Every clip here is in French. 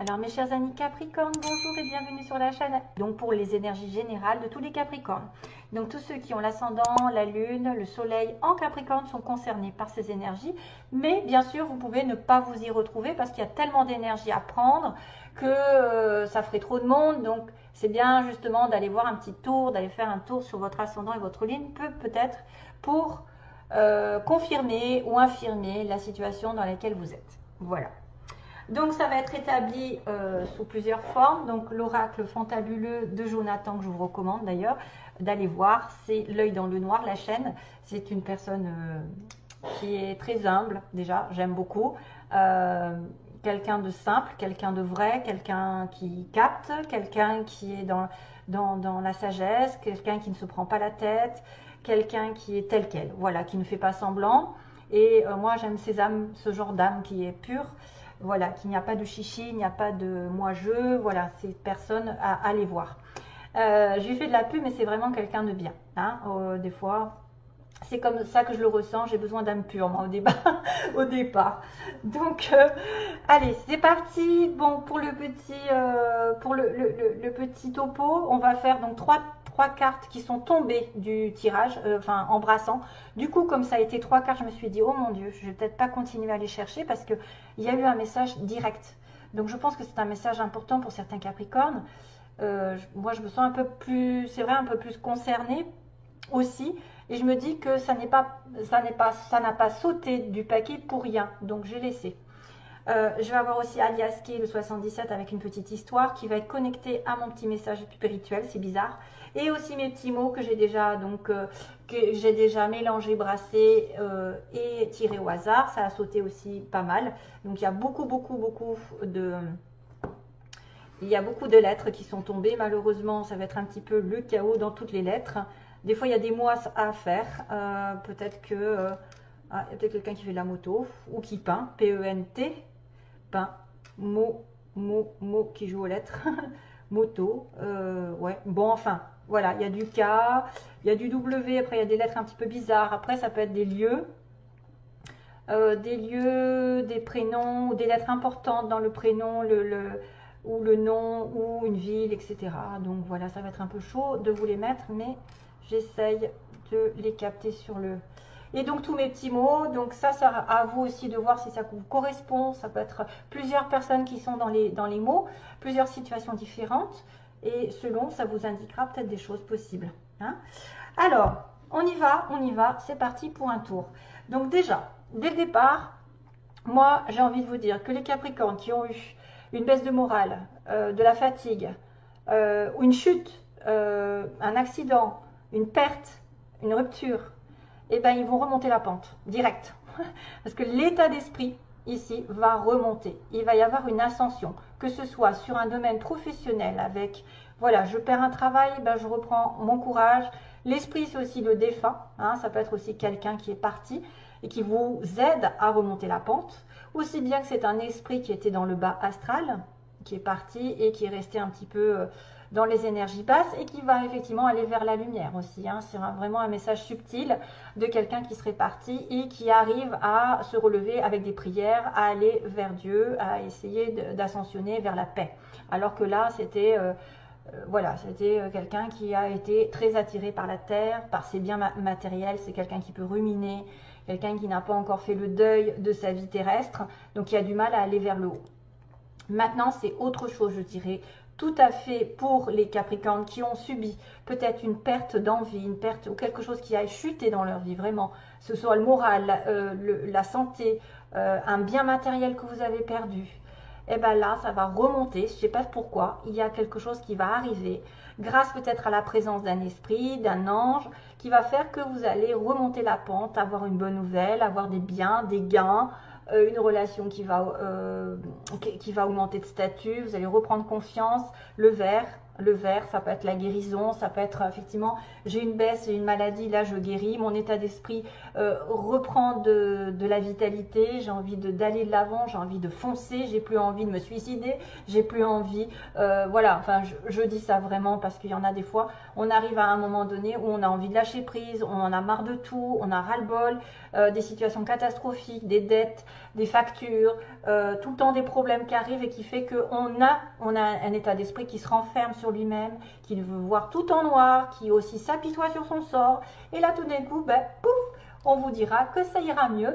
Alors mes chers amis Capricorne, bonjour et bienvenue sur la chaîne. Donc pour les énergies générales de tous les Capricornes. Donc tous ceux qui ont l'ascendant, la lune, le soleil en Capricorne sont concernés par ces énergies. Mais bien sûr, vous pouvez ne pas vous y retrouver parce qu'il y a tellement d'énergie à prendre que ça ferait trop de monde. Donc c'est bien justement d'aller voir un petit tour, d'aller faire un tour sur votre ascendant et votre lune, peut-être pour confirmer ou infirmer la situation dans laquelle vous êtes. Voilà. Donc ça va être établi sous plusieurs formes. Donc l'oracle fantabuleux de Jonathan, que je vous recommande d'ailleurs d'aller voir, c'est L'œil dans le noir, la chaîne. C'est une personne qui est très humble déjà, j'aime beaucoup. Quelqu'un de simple, quelqu'un de vrai, quelqu'un qui capte, quelqu'un qui est dans la sagesse, quelqu'un qui ne se prend pas la tête, quelqu'un qui est tel quel, voilà, qui ne fait pas semblant. Et moi j'aime ces âmes, ce genre d'âme qui est pure. Voilà, qu'il n'y a pas de chichi, il n'y a pas de moi-je, voilà, ces personnes à aller voir. Je lui fais de la pub, mais c'est vraiment quelqu'un de bien. Hein, des fois, c'est comme ça que je le ressens, j'ai besoin d'âme pure, moi, au départ. Donc, allez, c'est parti. Bon, pour le petit topo, on va faire donc trois cartes qui sont tombées du tirage, enfin embrassant. Du coup, comme ça a été 3 cartes, je me suis dit, oh mon Dieu, je vais peut-être pas continuer à les chercher parce qu'il y a eu un message direct. Donc je pense que c'est un message important pour certains Capricornes. Moi, je me sens un peu plus, c'est vrai, un peu plus concernée aussi. Et je me dis que ça n'a pas sauté du paquet pour rien. Donc j'ai laissé. Je vais avoir aussi Aliaski le 77 avec une petite histoire qui va être connectée à mon petit message spirituel, c'est bizarre. Et aussi mes petits mots que j'ai déjà mélangé, brassé et tiré au hasard. Ça a sauté aussi pas mal. Donc il y a beaucoup de lettres qui sont tombées. Malheureusement, ça va être un petit peu le chaos dans toutes les lettres. Des fois, il y a des mots à faire. Peut-être que il y a peut-être quelqu'un qui fait de la moto ou qui peint, P-E-N-T. Pain, mot qui joue aux lettres, moto, ouais, bon, enfin, voilà, il y a du K, il y a du W, après il y a des lettres un petit peu bizarres, après ça peut être des lieux, des prénoms, ou des lettres importantes dans le prénom, ou le nom, ou une ville, etc. Donc voilà, ça va être un peu chaud de vous les mettre, mais j'essaye de les capter sur le... Et donc tous mes petits mots, donc ça à vous aussi de voir si ça vous correspond. Ça peut être plusieurs personnes qui sont dans les mots, plusieurs situations différentes. Et selon, ça vous indiquera peut-être des choses possibles. Hein. Alors, on y va, c'est parti pour un tour. Donc déjà, dès le départ, moi j'ai envie de vous dire que les Capricornes qui ont eu une baisse de morale, de la fatigue, une chute, un accident, une perte, une rupture, eh ben, ils vont remonter la pente, direct. Parce que l'état d'esprit, ici, va remonter. Il va y avoir une ascension, que ce soit sur un domaine professionnel avec, voilà, je perds un travail, ben, je reprends mon courage. L'esprit, c'est aussi le défunt. Hein, ça peut être aussi quelqu'un qui est parti et qui vous aide à remonter la pente. Aussi bien que c'est un esprit qui était dans le bas astral, qui est parti et qui est resté un petit peu... dans les énergies basses et qui va effectivement aller vers la lumière aussi. Hein. C'est vraiment un message subtil de quelqu'un qui serait parti et qui arrive à se relever avec des prières, à aller vers Dieu, à essayer d'ascensionner vers la paix. Alors que là, c'était voilà, c'était quelqu'un qui a été très attiré par la terre, par ses biens matériels. C'est quelqu'un qui peut ruminer, quelqu'un qui n'a pas encore fait le deuil de sa vie terrestre, donc qui a du mal à aller vers le haut. Maintenant, c'est autre chose, je dirais, tout à fait pour les Capricornes qui ont subi peut-être une perte d'envie, une perte ou quelque chose qui a chuté dans leur vie, vraiment, ce soit le moral, la santé, un bien matériel que vous avez perdu. Et bien là, ça va remonter, je ne sais pas pourquoi, il y a quelque chose qui va arriver, grâce peut-être à la présence d'un esprit, d'un ange, qui va faire que vous allez remonter la pente, avoir une bonne nouvelle, avoir des biens, des gains, une relation qui va augmenter de statut, vous allez reprendre confiance, le vert, le vert, ça peut être la guérison, ça peut être effectivement, j'ai une baisse, j'ai une maladie, là je guéris, mon état d'esprit reprend de la vitalité, j'ai envie d'aller de l'avant, j'ai envie de foncer, j'ai plus envie de me suicider, j'ai plus envie, voilà, enfin je dis ça vraiment parce qu'il y en a des fois, on arrive à un moment donné où on a envie de lâcher prise, on en a marre de tout, on a ras-le-bol, des situations catastrophiques, des dettes, des factures, tout le temps des problèmes qui arrivent et qui fait qu'on a un état d'esprit qui se renferme sur lui-même, qui veut voir tout en noir, qui aussi s'apitoie sur son sort. Et là, tout d'un coup, ben, pouf, on vous dira que ça ira mieux.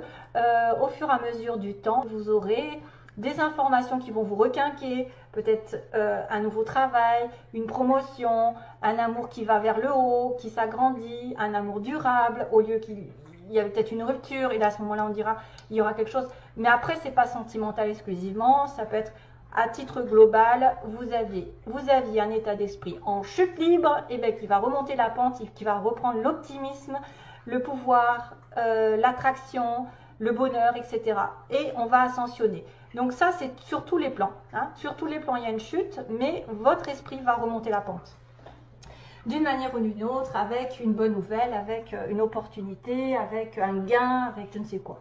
Au fur et à mesure du temps, vous aurez des informations qui vont vous requinquer, peut-être un nouveau travail, une promotion, un amour qui va vers le haut, qui s'agrandit, un amour durable, au lieu qu'il y a peut-être une rupture, et là, à ce moment-là, on dira il y aura quelque chose. Mais après, c'est pas sentimental exclusivement, ça peut être à titre global, vous aviez un état d'esprit en chute libre, et bien qui va remonter la pente, qui va reprendre l'optimisme, le pouvoir, l'attraction, le bonheur, etc. Et on va ascensionner. Donc ça, c'est sur tous les plans. Hein. Sur tous les plans, il y a une chute, mais votre esprit va remonter la pente. D'une manière ou d'une autre, avec une bonne nouvelle, avec une opportunité, avec un gain, avec je ne sais quoi.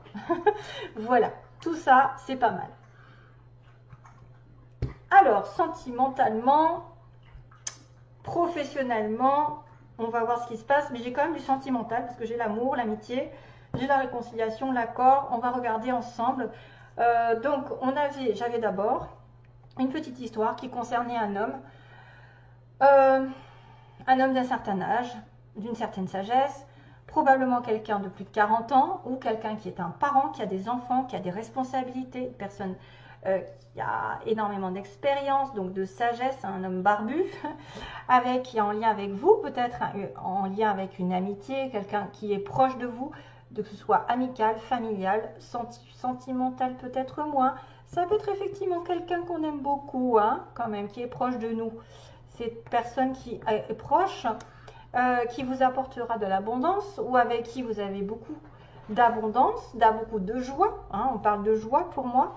Voilà, tout ça, c'est pas mal. Alors, sentimentalement, professionnellement, on va voir ce qui se passe, mais j'ai quand même du sentimental, parce que j'ai l'amour, l'amitié, j'ai la réconciliation, l'accord, on va regarder ensemble. Donc, j'avais d'abord une petite histoire qui concernait un homme d'un certain âge, d'une certaine sagesse, probablement quelqu'un de plus de 40 ans, ou quelqu'un qui est un parent, qui a des enfants, qui a des responsabilités, une personne qui a énormément d'expérience, donc de sagesse, un homme barbu, qui est en lien avec vous, peut-être en lien avec une amitié, quelqu'un qui est proche de vous, que ce soit amical, familial, sentimental peut-être moins. Ça peut être effectivement quelqu'un qu'on aime beaucoup, hein, quand même, qui est proche de nous. Cette personne qui est proche, qui vous apportera de l'abondance ou avec qui vous avez beaucoup d'abondance, beaucoup de joie, hein, on parle de joie pour moi,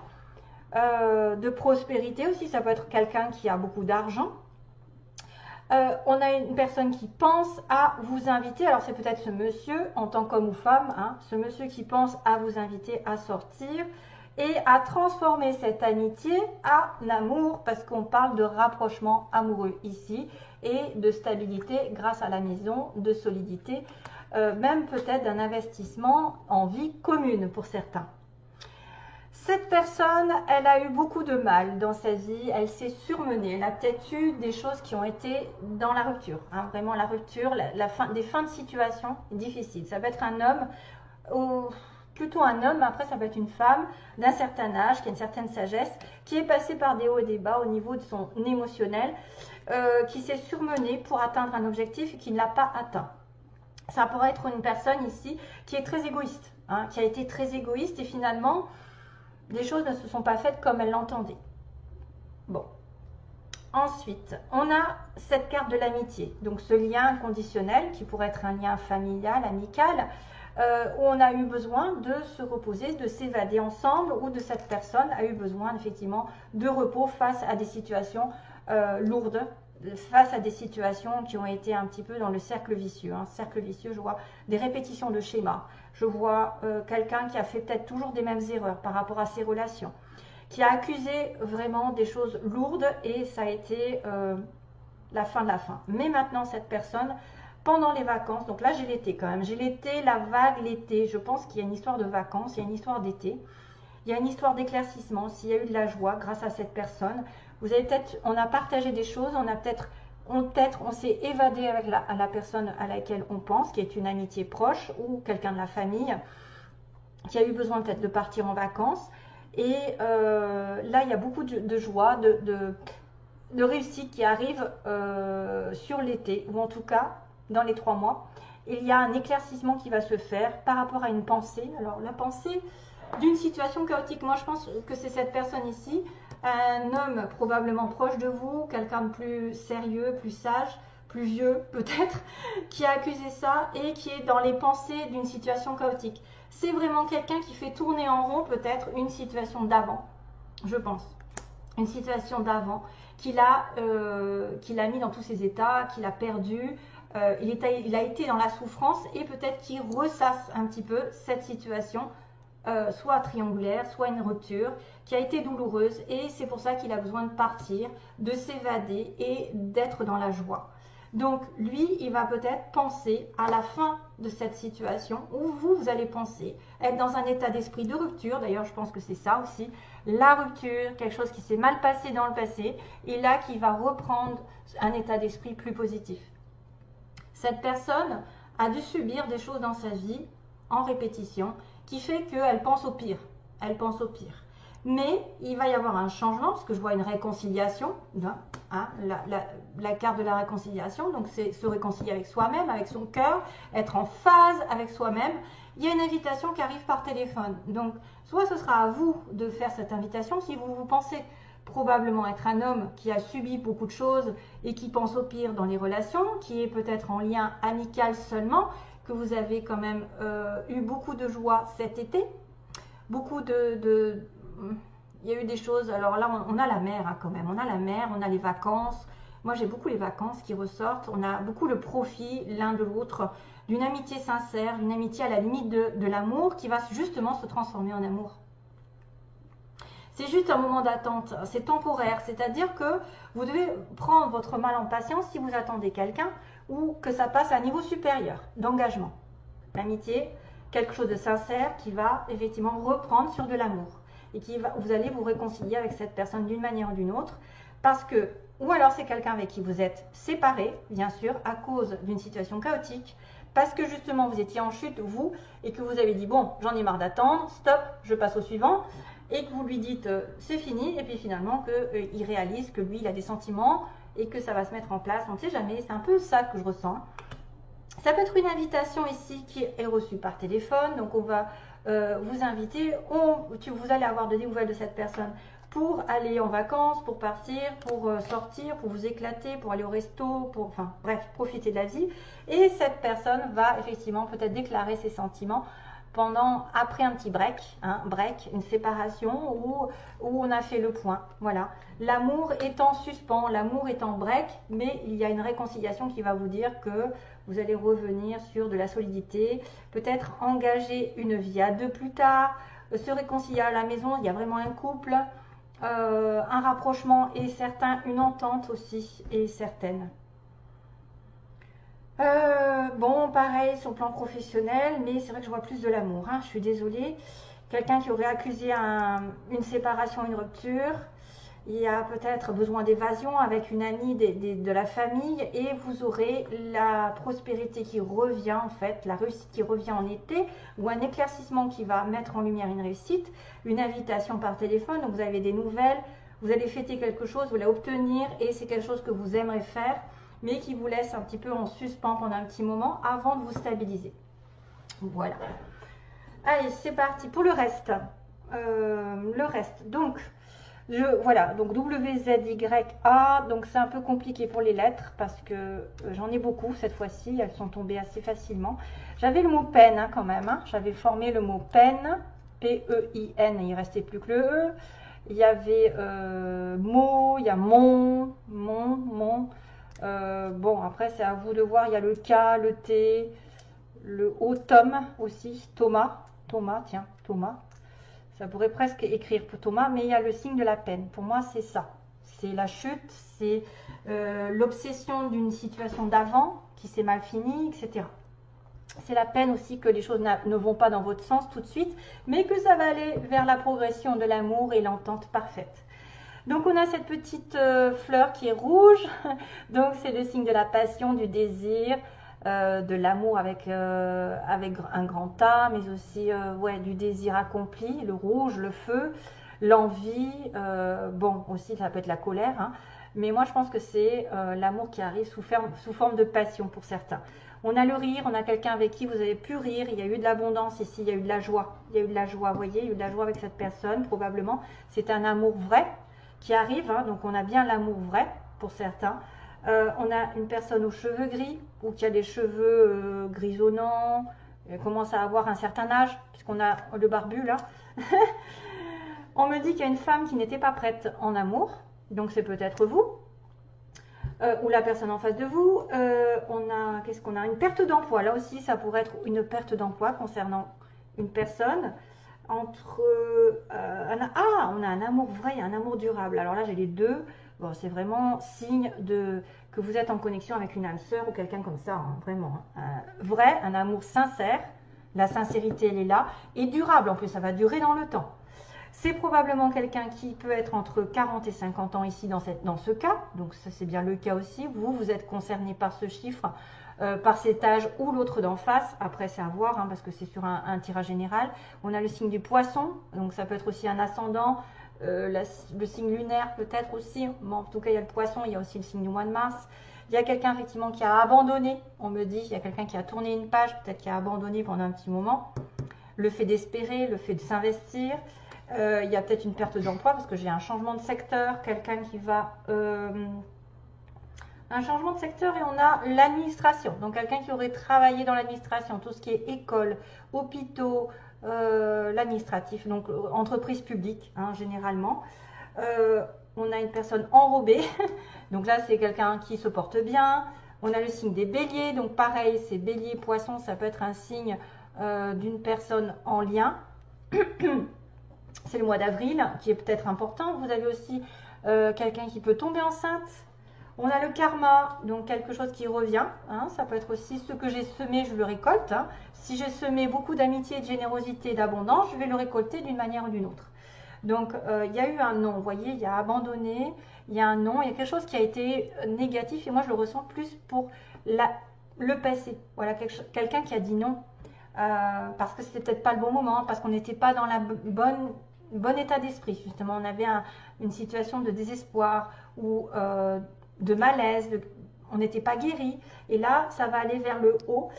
de prospérité aussi, ça peut être quelqu'un qui a beaucoup d'argent. On a une personne qui pense à vous inviter, alors c'est peut-être ce monsieur en tant qu'homme ou femme, hein, ce monsieur qui pense à vous inviter à sortir et à transformer cette amitié en amour, parce qu'on parle de rapprochement amoureux ici et de stabilité grâce à la maison, de solidité, même peut-être d'un investissement en vie commune pour certains. Cette personne, elle a eu beaucoup de mal dans sa vie, elle s'est surmenée, elle a peut-être eu des choses qui ont été dans la rupture, hein, vraiment la rupture, des fins de situation difficiles. Ça peut être un homme, ou plutôt un homme, après ça peut être une femme d'un certain âge, qui a une certaine sagesse, qui est passée par des hauts et des bas au niveau de son émotionnel, qui s'est surmenée pour atteindre un objectif et qui ne l'a pas atteint. Ça pourrait être une personne ici qui est très égoïste, hein, qui a été très égoïste et finalement les choses ne se sont pas faites comme elle l'entendait. Bon. Ensuite, on a cette carte de l'amitié. Donc ce lien inconditionnel qui pourrait être un lien familial, amical, où on a eu besoin de se reposer, de s'évader ensemble, ou de cette personne a eu besoin effectivement de repos face à des situations lourdes, face à des situations qui ont été un petit peu dans le cercle vicieux. Hein. Cercle vicieux, je vois des répétitions de schémas. Je vois quelqu'un qui a fait peut-être toujours des mêmes erreurs par rapport à ses relations, qui a accusé vraiment des choses lourdes et ça a été la fin de la fin. Mais maintenant, cette personne, pendant les vacances, donc là j'ai l'été quand même, j'ai l'été, la vague, l'été, je pense qu'il y a une histoire de vacances, il y a une histoire d'été, il y a une histoire d'éclaircissement, s'il y a eu de la joie grâce à cette personne. Vous avez peut-être, on a partagé des choses, on s'est évadé avec la personne à laquelle on pense, qui est une amitié proche ou quelqu'un de la famille, qui a eu besoin peut-être de partir en vacances. Et là, il y a beaucoup de joie, de réussite qui arrive sur l'été, ou en tout cas dans les 3 mois. Il y a un éclaircissement qui va se faire par rapport à une pensée. Alors la pensée d'une situation chaotique, moi je pense que c'est cette personne ici, un homme probablement proche de vous, quelqu'un de plus sérieux, plus sage, plus vieux peut-être, qui a accusé ça et qui est dans les pensées d'une situation chaotique. C'est vraiment quelqu'un qui fait tourner en rond peut-être une situation d'avant, je pense. une situation d'avant qu'il a mis dans tous ses états, qu'il a perdu. Il a été dans la souffrance et peut-être qu'il ressasse un petit peu cette situation, soit triangulaire, soit une rupture, qui a été douloureuse. Et c'est pour ça qu'il a besoin de partir, de s'évader et d'être dans la joie. Donc lui, il va peut-être penser à la fin de cette situation où vous allez penser être dans un état d'esprit de rupture. D'ailleurs, je pense que c'est ça aussi, la rupture, quelque chose qui s'est mal passé dans le passé et là qui va reprendre un état d'esprit plus positif. Cette personne a dû subir des choses dans sa vie en répétition qui fait qu'elle pense au pire. Elle pense au pire. Mais il va y avoir un changement, parce que je vois une réconciliation, hein, la carte de la réconciliation, donc c'est se réconcilier avec soi-même, avec son cœur, être en phase avec soi-même. Il y a une invitation qui arrive par téléphone. Donc, soit ce sera à vous de faire cette invitation, si vous pensez probablement être un homme qui a subi beaucoup de choses et qui pense au pire dans les relations, qui est peut-être en lien amical seulement, que vous avez quand même eu beaucoup de joie cet été, beaucoup il y a eu des choses, alors là on a la mer hein, quand même, on a la mer, on a les vacances, moi j'ai beaucoup les vacances qui ressortent, on a beaucoup le profit l'un de l'autre, d'une amitié sincère, d'une amitié à la limite de l'amour qui va justement se transformer en amour. C'est juste un moment d'attente, c'est temporaire, c'est-à-dire que vous devez prendre votre mal en patience si vous attendez quelqu'un ou que ça passe à un niveau supérieur d'engagement. L'amitié, quelque chose de sincère qui va effectivement reprendre sur de l'amour et vous allez vous réconcilier avec cette personne d'une manière ou d'une autre parce que, ou alors c'est quelqu'un avec qui vous êtes séparés, bien sûr, à cause d'une situation chaotique, parce que justement vous étiez en chute, vous, et que vous avez dit, bon, j'en ai marre d'attendre, stop, je passe au suivant, et que vous lui dites, c'est fini, et puis finalement qu'il réalise que lui, il a des sentiments, et que ça va se mettre en place, on ne sait jamais, c'est un peu ça que je ressens. Ça peut être une invitation ici qui est reçue par téléphone, donc on va vous inviter, vous allez avoir des nouvelles de cette personne pour aller en vacances, pour partir, pour sortir, pour vous éclater, pour aller au resto, enfin bref, profiter de la vie. Et cette personne va effectivement peut-être déclarer ses sentiments après un petit break, une séparation où on a fait le point. Voilà, l'amour est en suspens, l'amour est en break, mais il y a une réconciliation qui va vous dire que vous allez revenir sur de la solidité, peut-être engager une vie à deux plus tard, se réconcilier à la maison, il y a vraiment un couple, un rapprochement et certain, une entente aussi est certaine. Bon, pareil sur le plan professionnel, mais c'est vrai que je vois plus de l'amour, hein, je suis désolée. Quelqu'un qui aurait accusé une séparation, une rupture, il y a peut-être besoin d'évasion avec une amie de la famille et vous aurez la prospérité qui revient en fait, la réussite qui revient en été ou un éclaircissement qui va mettre en lumière une réussite, une invitation par téléphone, donc vous avez des nouvelles, vous allez fêter quelque chose, vous allez obtenir et c'est quelque chose que vous aimerez faire mais qui vous laisse un petit peu en suspens pendant un petit moment avant de vous stabiliser. Voilà. Allez, c'est parti pour le reste. Donc, voilà, donc WZYA, donc c'est un peu compliqué pour les lettres parce que j'en ai beaucoup cette fois-ci, elles sont tombées assez facilement. J'avais le mot peine hein, quand même, hein. J'avais formé le mot peine, P-E-I-N, il ne restait plus que le E. Il y avait mot, il y a mon. Bon, après c'est à vous de voir, il y a le K, le T, le O, Tom aussi, Thomas, tiens, Thomas. Ça pourrait presque écrire pour Thomas, mais il y a le signe de la peine. Pour moi, c'est ça. C'est la chute, c'est l'obsession d'une situation d'avant qui s'est mal finie, etc. C'est la peine aussi que les choses ne vont pas dans votre sens tout de suite, mais que ça va aller vers la progression de l'amour et l'entente parfaite. Donc on a cette petite fleur qui est rouge, donc c'est le signe de la passion, du désir, de l'amour avec un grand A, mais aussi ouais, du désir accompli, le rouge, le feu, l'envie, bon aussi ça peut être la colère, hein, mais moi je pense que c'est l'amour qui arrive sous forme de passion pour certains. On a le rire, on a quelqu'un avec qui vous avez pu rire, il y a eu de l'abondance ici, il y a eu de la joie, vous voyez, il y a eu de la joie avec cette personne, probablement, c'est un amour vrai qui arrive, hein, donc on a bien l'amour vrai pour certains. On a une personne aux cheveux gris ou qui a des cheveux grisonnants, commence à avoir un certain âge, puisqu'on a le barbu là. On me dit qu'il y a une femme qui n'était pas prête en amour, donc c'est peut-être vous, ou la personne en face de vous. Qu'est-ce qu'on a? Une perte d'emploi. Là aussi, ça pourrait être une perte d'emploi concernant une personne. On a un amour vrai et un amour durable. Alors là, j'ai les deux. Bon, c'est vraiment signe que vous êtes en connexion avec une âme sœur ou quelqu'un comme ça, hein, vraiment. Vrai, un amour sincère. La sincérité, elle est là. Et durable, en plus, ça va durer dans le temps. C'est probablement quelqu'un qui peut être entre 40 et 50 ans ici dans ce cas. Donc ça, c'est bien le cas aussi. Vous êtes concerné par ce chiffre, par cet âge ou l'autre d'en face. Après, c'est à voir, hein, parce que c'est sur un tirage général. On a le signe du poisson. Donc ça peut être aussi un ascendant. Le signe lunaire peut-être aussi. Bon, en tout cas, il y a le poisson. Il y a aussi le signe du mois de mars. Il y a quelqu'un effectivement qui a abandonné. On me dit, il y a quelqu'un qui a tourné une page. Peut-être qui a abandonné pendant un petit moment. Le fait d'espérer, le fait de s'investir. Il y a peut-être une perte d'emploi parce que j'ai un changement de secteur, quelqu'un qui va... un changement de secteur et on a l'administration. Donc quelqu'un qui aurait travaillé dans l'administration, tout ce qui est école, hôpitaux, l'administratif, donc entreprise publique, hein, généralement. On a une personne enrobée, donc là c'est quelqu'un qui se porte bien. On a le signe des béliers, donc pareil, c'est bélier, poisson, ça peut être un signe d'une personne en lien. C'est le mois d'avril qui est peut-être important. Vous avez aussi quelqu'un qui peut tomber enceinte. On a le karma, donc quelque chose qui revient. Hein. Ça peut être aussi ce que j'ai semé, je le récolte. Hein. Si j'ai semé beaucoup d'amitié, de générosité, d'abondance, je vais le récolter d'une manière ou d'une autre. Donc, il y a eu un non. Vous voyez, il y a abandonné, il y a un non. Il y a quelque chose qui a été négatif et moi, je le ressens plus pour le passé. Voilà, quelqu'un qui a dit non. Parce que c'était peut-être pas le bon moment, parce qu'on n'était pas dans la bon état d'esprit. Justement, on avait une situation de désespoir ou de malaise, on n'était pas guéri. Et là, ça va aller vers le haut.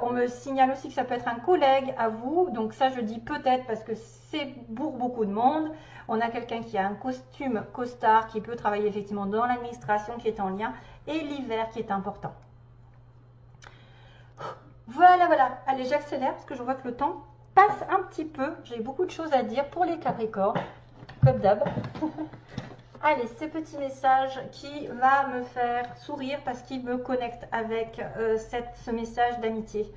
On me signale aussi que ça peut être un collègue à vous. Donc ça, je dis peut-être parce que c'est pour beaucoup de monde. On a quelqu'un qui a un costume costard, qui peut travailler effectivement dans l'administration, qui est en lien, et l'hiver qui est important. Voilà, voilà. Allez, j'accélère parce que je vois que le temps passe un petit peu. J'ai beaucoup de choses à dire pour les Capricornes, comme d'hab. Allez, ce petit message qui va me faire sourire parce qu'il me connecte avec ce message d'amitié.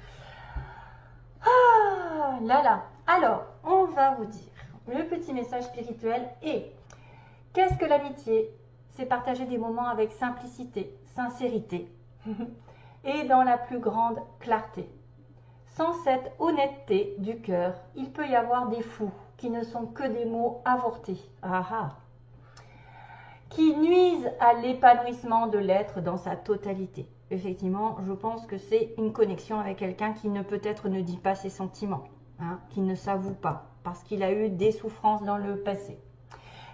Ah là là. Alors, on va vous dire, le petit message spirituel est: qu'est-ce que l'amitié? C'est partager des moments avec simplicité, sincérité et dans la plus grande clarté. Sans cette honnêteté du cœur, il peut y avoir des fous qui ne sont que des mots avortés. Ah ah. Qui nuisent à l'épanouissement de l'être dans sa totalité. Effectivement, je pense que c'est une connexion avec quelqu'un qui peut-être ne dit pas ses sentiments, hein, qui ne s'avoue pas, parce qu'il a eu des souffrances dans le passé.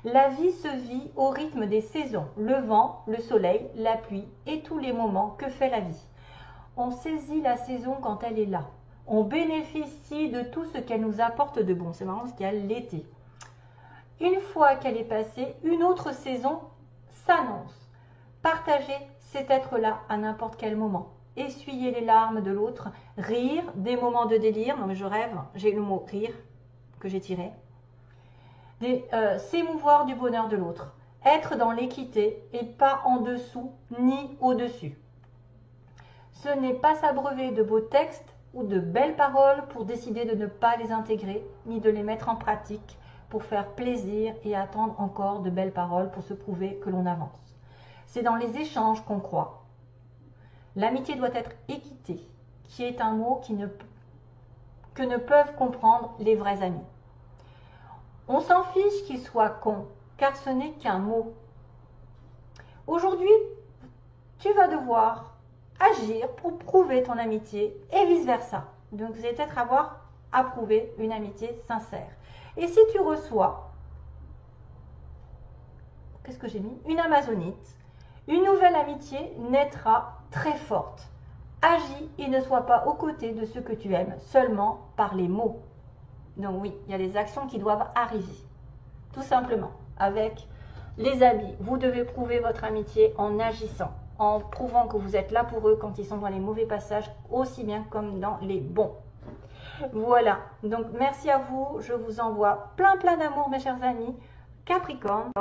La vie se vit au rythme des saisons, le vent, le soleil, la pluie et tous les moments que fait la vie. On saisit la saison quand elle est là. On bénéficie de tout ce qu'elle nous apporte de bon. C'est marrant parce qu'il y a l'été. Une fois qu'elle est passée, une autre saison s'annonce. Partager, c'est être là à n'importe quel moment. Essuyer les larmes de l'autre, rire, des moments de délire. Non mais je rêve, j'ai le mot rire que j'ai tiré. S'émouvoir du bonheur de l'autre. Être dans l'équité et pas en dessous ni au-dessus. Ce n'est pas s'abreuver de beaux textes ou de belles paroles pour décider de ne pas les intégrer ni de les mettre en pratique pour faire plaisir et attendre encore de belles paroles pour se prouver que l'on avance. C'est dans les échanges qu'on croit. L'amitié doit être équité, qui est un mot que ne peuvent comprendre les vrais amis. On s'en fiche qu'il soit con, car ce n'est qu'un mot. Aujourd'hui, tu vas devoir agir pour prouver ton amitié et vice-versa. Donc, c'est peut-être avoir à prouver une amitié sincère. Et si tu reçois, qu'est-ce que j'ai mis? Une amazonite, une nouvelle amitié naîtra très forte. Agis et ne sois pas aux côtés de ceux que tu aimes, seulement par les mots. Donc oui, il y a les actions qui doivent arriver. Tout simplement, avec les amis, vous devez prouver votre amitié en agissant, en prouvant que vous êtes là pour eux quand ils sont dans les mauvais passages, aussi bien comme dans les bons. Voilà, donc merci à vous, je vous envoie plein d'amour mes chers amis. Capricorne,